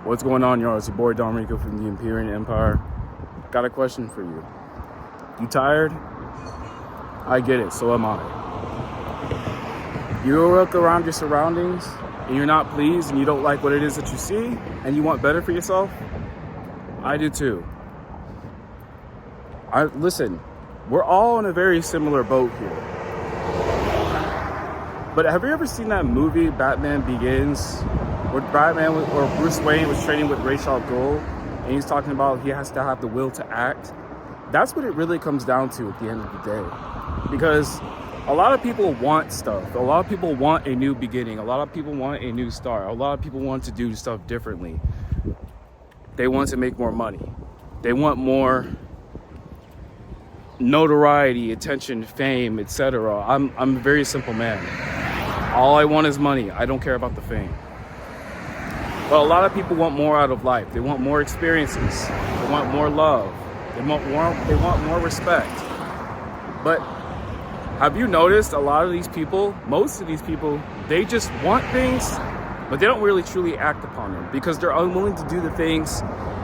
What's going on, y'all? It's your boy Donrico from the Imperial Empire. Got a question for you. You tired? I get it, so am I. You look around your surroundings and you're not pleased and you don't like what it is that you see and you want better for yourself? I do too. Listen, we're all in a very similar boat here. But have you ever seen that movie, Batman Begins, where Batman or Bruce Wayne was training with Ra's al Ghul, and he's talking about he has to have the will to act? That's what it really comes down to at the end of the day. Because a lot of people want stuff. A lot of people want a new beginning. A lot of people want a new start. A lot of people want to do stuff differently. They want to make more money. They want more notoriety, attention, fame, etc. I'm a very simple man. All I want is money. I don't care about the fame. But a lot of people want more out of life. They want more experiences. They want more love. They want more respect. But have you noticed a lot of these people, most of these people, they just want things, but they don't really truly act upon them because they're unwilling to do the things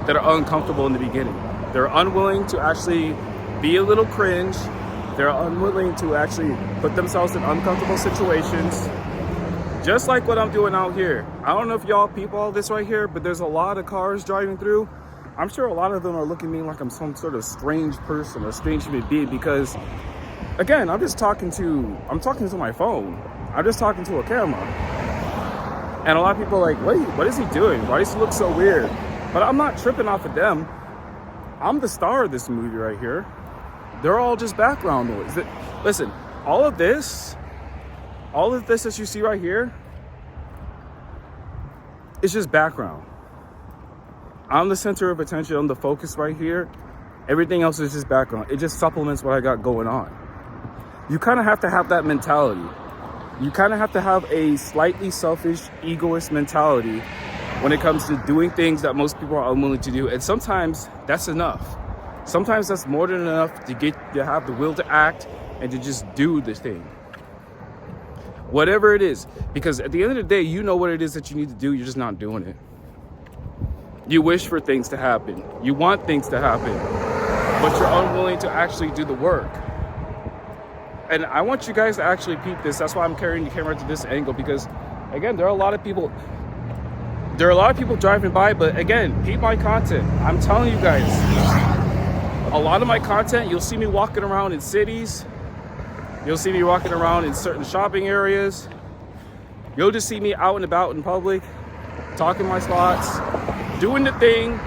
that are uncomfortable in the beginning. They're unwilling to actually be a little cringe. They're unwilling to actually put themselves in uncomfortable situations. Just like what I'm doing out here. I don't know if y'all peep all this right here, but there's a lot of cars driving through. I'm sure a lot of them are looking at me like I'm some sort of strange person or strange human being because, again, I'm talking to my phone. I'm just talking to a camera. And a lot of people are like, wait, what is he doing? Why does he look so weird? But I'm not tripping off of them. I'm the star of this movie right here. They're all just background noise. Listen, all of this that you see right here, it's just background. I'm the center of attention. I'm the focus right here. Everything else is just background. It just supplements what I got going on. You kind of have to have that mentality. You kind of have to have a slightly selfish, egoist mentality when it comes to doing things that most people are unwilling to do. And sometimes that's enough. Sometimes that's more than enough to have the will to act and to just do this thing. Whatever it is. Because at the end of the day, you know what it is that you need to do. You're just not doing it. You wish for things to happen. You want things to happen. But you're unwilling to actually do the work. And I want you guys to actually peep this. That's why I'm carrying the camera to this angle. Because, again, there are a lot of people driving by. But, again, peep my content. I'm telling you guys. A lot of my content, you'll see me walking around in cities. You'll see me walking around in certain shopping areas. You'll just see me out and about in public, talking my slots, doing the thing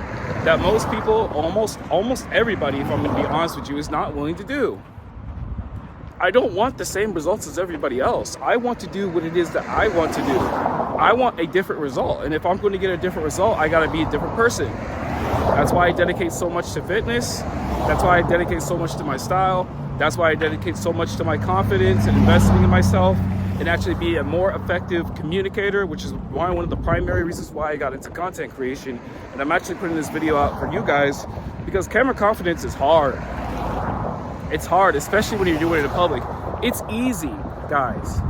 that most people, almost everybody, if I'm going to be honest with you, is not willing to do. I don't want the same results as everybody else. I want to do what it is that I want to do. I want a different result. And if I'm going to get a different result, I got to be a different person. That's why I dedicate so much to fitness. That's why I dedicate so much to my style. That's why I dedicate so much to my confidence and investing in myself and actually be a more effective communicator, which is one of the primary reasons why I got into content creation. And I'm actually putting this video out for you guys because camera confidence is hard. It's hard, especially when you're doing it in public. It's easy, guys.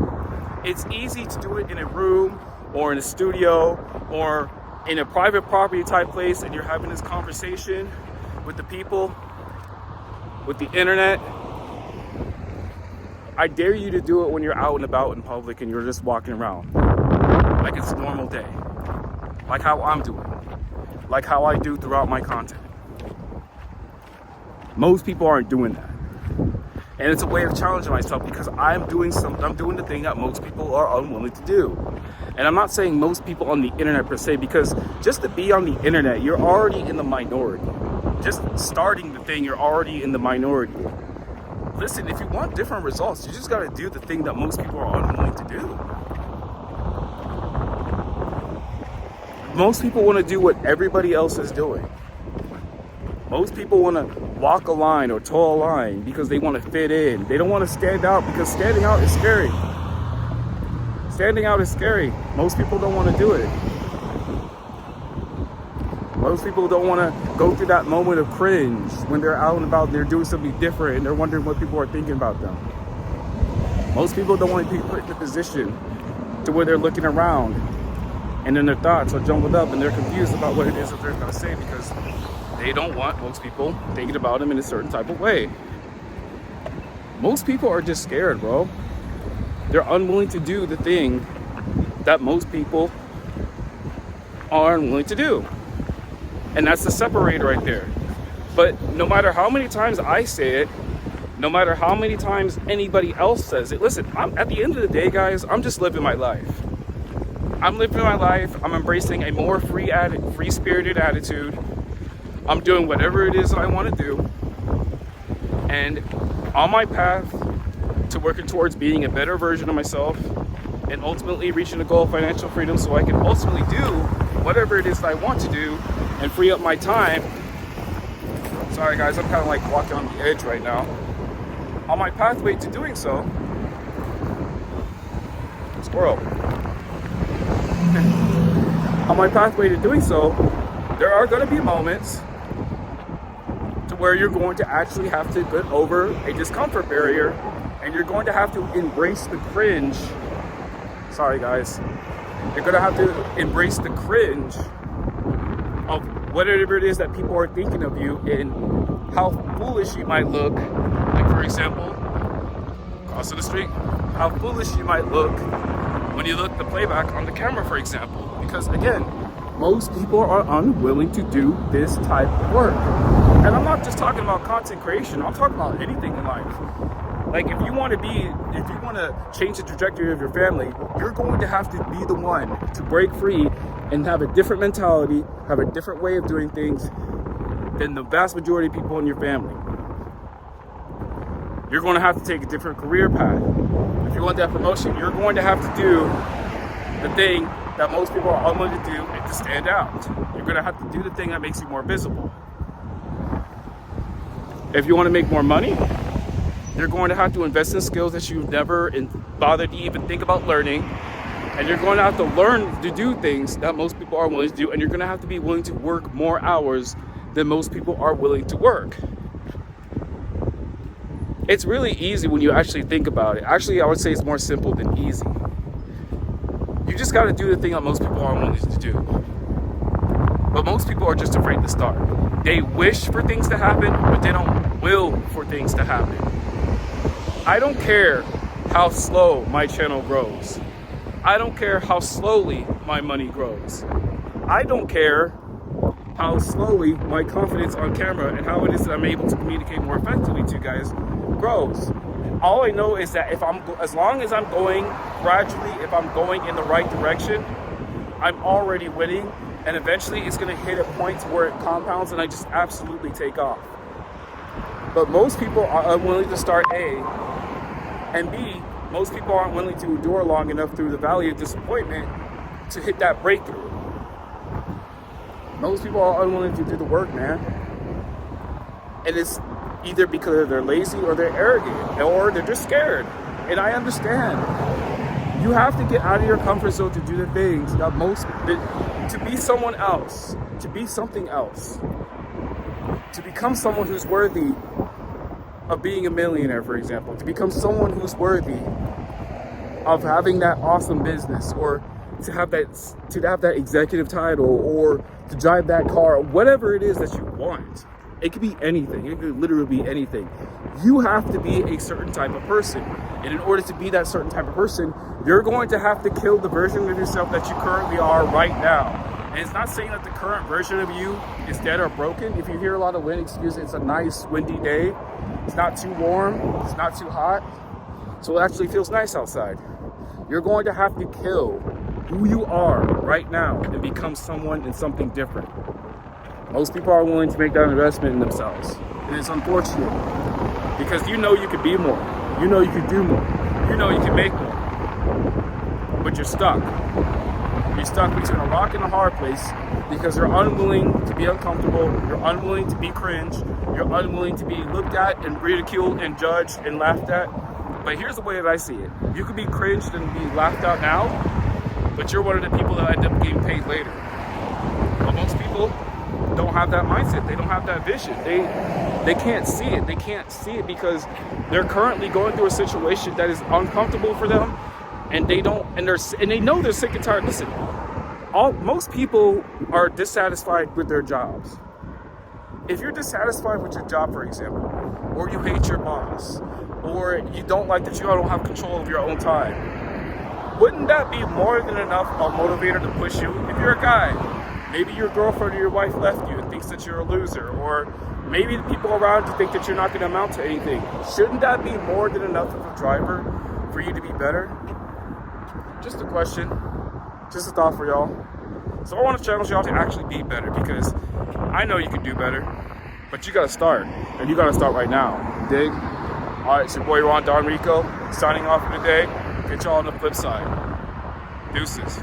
It's easy to do it in a room or in a studio or in a private property type place and you're having this conversation with the people, with the internet. I dare you to do it when you're out and about in public and you're just walking around like it's a normal day, like how I'm doing, like how I do throughout my content. Most people aren't doing that. And it's a way of challenging myself because I'm doing the thing that most people are unwilling to do. And I'm not saying most people on the internet per se, because just to be on the internet, you're already in the minority. Just starting the thing, you're already in the minority. Listen, if you want different results, you just got to do the thing that most people are unwilling to do. Most people want to do what everybody else is doing. Most people want to walk a line or toe a line because they want to fit in. They don't want to stand out because standing out is scary. Standing out is scary. Most people don't want to do it. Most people don't want to go through that moment of cringe when they're out and about and they're doing something different and they're wondering what people are thinking about them. Most people don't want to be put in a position to where they're looking around And then their thoughts are jumbled up and they're confused about what it is that they're going to say because they don't want most people thinking about them in a certain type of way. Most people are just scared, bro. They're unwilling to do the thing that most people are unwilling to do. And that's the separator right there. But no matter how many times I say it, no matter how many times anybody else says it, listen, at the end of the day, guys, I'm just living my life. I'm living my life. I'm embracing a more free-spirited attitude. I'm doing whatever it is that I want to do. And on my path to working towards being a better version of myself and ultimately reaching the goal of financial freedom so I can ultimately do whatever it is that I want to do and free up my time. Sorry guys, I'm kind of like walking on the edge right now. On my pathway to doing so, squirrel. On my pathway to doing so, there are going to be moments to where you're going to actually have to get over a discomfort barrier and you're going to have to embrace the cringe. Sorry guys. You're going to have to embrace the cringe of whatever it is that people are thinking of you and how foolish you might look. Like for example, crossing the street, how foolish you might look when you look the playback on the camera, for example. Because again, most people are unwilling to do this type of work. And I'm not just talking about content creation, I'm talking about anything in life. Like if you want to change the trajectory of your family, you're going to have to be the one to break free and have a different mentality, have a different way of doing things than the vast majority of people in your family. You're going to have to take a different career path. If you want that promotion, you're going to have to do the thing that most people are unwilling to do and to stand out. You're going to have to do the thing that makes you more visible. If you want to make more money, you're going to have to invest in skills that you've never bothered to even think about learning. And you're going to have to learn to do things that most people are willing to do. And you're going to have to be willing to work more hours than most people are willing to work. It's really easy when you actually think about it. Actually, I would say it's more simple than easy. You just got to do the thing that most people aren't willing to do. But most people are just afraid to start. They wish for things to happen, but they don't will for things to happen. I don't care how slow my channel grows. I don't care how slowly my money grows. I don't care how slowly my confidence on camera and how it is that I'm able to communicate more effectively to you guys grows. All I know is that as long as I'm going gradually, if I'm going in the right direction, I'm already winning, and eventually it's going to hit a point where it compounds and I just absolutely take off. But most people are unwilling to start A, and B, most people aren't willing to endure long enough through the valley of disappointment to hit that breakthrough. Most people are unwilling to do the work, man. And it's either because they're lazy or they're arrogant or they're just scared. And I understand. You have to get out of your comfort zone to do the things that to be someone else, to be something else, to become someone who's worthy of being a millionaire, for example, to become someone who's worthy of having that awesome business, or to have that executive title, or to drive that car, whatever it is that you want. It could be anything. It could literally be anything. You have to be a certain type of person. And in order to be that certain type of person, you're going to have to kill the version of yourself that you currently are right now. And it's not saying that the current version of you is dead or broken. If you hear a lot of wind, excuse me, it's a nice windy day. It's not too warm. It's not too hot. So it actually feels nice outside. You're going to have to kill who you are right now and become someone and something different. Most people are willing to make that investment in themselves. And it's unfortunate because you know you could be more. You know you could do more. You know you can make more. But you're stuck. You're stuck between a rock and a hard place because you're unwilling to be uncomfortable. You're unwilling to be cringe. You're unwilling to be looked at and ridiculed and judged and laughed at. But here's the way that I see it. You could be cringed and be laughed at now, but you're one of the people that end up getting paid later. But most people don't have that mindset. They don't have that vision. They can't see it. They can't see it because they're currently going through a situation that is uncomfortable for them, and they know they're sick and tired. Listen, most people are dissatisfied with their jobs. If you're dissatisfied with your job, for example, or you hate your boss, or you don't like that you don't have control of your own time, wouldn't that be more than enough a motivator to push you? If you're a guy, maybe your girlfriend or your wife left you and thinks that you're a loser, or maybe the people around you think that you're not going to amount to anything. Shouldn't that be more than enough of a driver for you to be better? Just a question, just a thought for y'all. So I want to challenge y'all to actually be better, because I know you can do better, but you got to start, and you got to start right now. Dig? All right, it's your boy Ron Donrico signing off for today. Catch y'all on the flip side. Deuces.